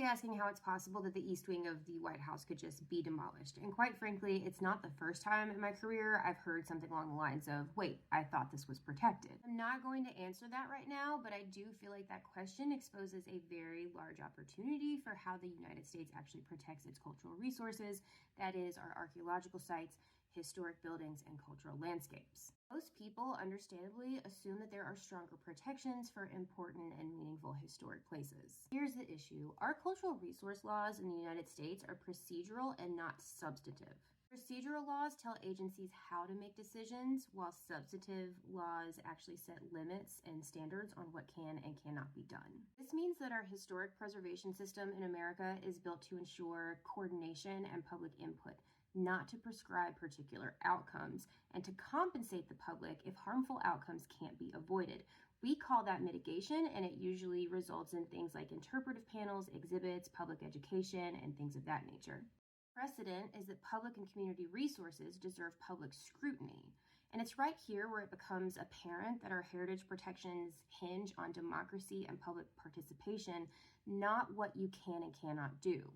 asking how it's possible that the East Wing of the White House could just be demolished. And quite frankly, it's not the first time in my career I've heard something along the lines of, wait, I thought this was protected. I'm not going to answer that right now, but I do feel like that question exposes a very large opportunity for how the United States actually protects its cultural resources, that is, our archaeological sites, historic buildings, and cultural landscapes. Most people, understandably, assume that there are stronger protections for important and meaningful historic places. Here's the issue. Our cultural resource laws in the United States are procedural and not substantive. Procedural laws tell agencies how to make decisions, while substantive laws actually set limits and standards on what can and cannot be done. This means that our historic preservation system in America is built to ensure coordination and public input, not to prescribe particular outcomes, and to compensate the public if harmful outcomes can't be avoided. We call that mitigation, and it usually results in things like interpretive panels, exhibits, public education, and things of that nature. Precedent is that public and community resources deserve public scrutiny. And it's right here where it becomes apparent that our heritage protections hinge on democracy and public participation, not what you can and cannot do.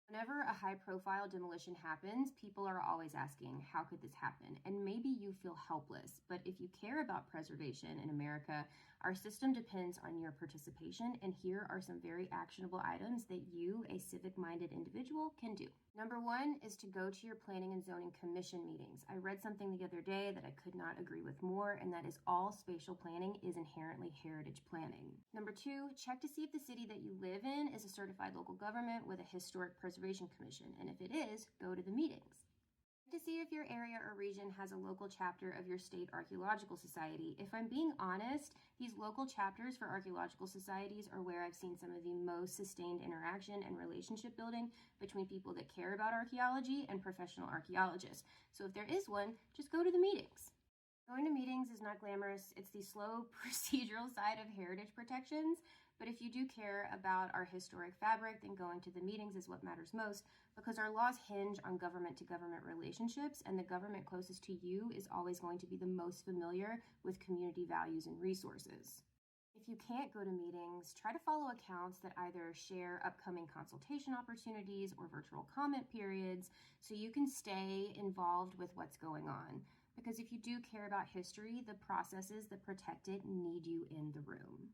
Whenever a high-profile demolition happens, people are always asking, how could this happen? And maybe you feel helpless, but if you care about preservation in America, our system depends on your participation, and here are some very actionable items that you, a civic-minded individual, can do. Number one is to go to your Planning and Zoning Commission meetings. I read something the other day that I could not agree with more, and that is all spatial planning is inherently heritage planning. Number two, check to see if the city that you live in is a certified local government with a historic preservation commission, and if it is, go to the meetings. To see if your area or region has a local chapter of your state archaeological society. If I'm being honest, these local chapters for archaeological societies are where I've seen some of the most sustained interaction and relationship building between people that care about archaeology and professional archaeologists. So if there is one, just go to the meetings. Going to meetings is not glamorous. It's the slow procedural side of heritage protections. But if you do care about our historic fabric, then going to the meetings is what matters most, because our laws hinge on government-to-government relationships, and the government closest to you is always going to be the most familiar with community values and resources. If you can't go to meetings, try to follow accounts that either share upcoming consultation opportunities or virtual comment periods so you can stay involved with what's going on. Because if you do care about history, the processes that protect it need you in the room.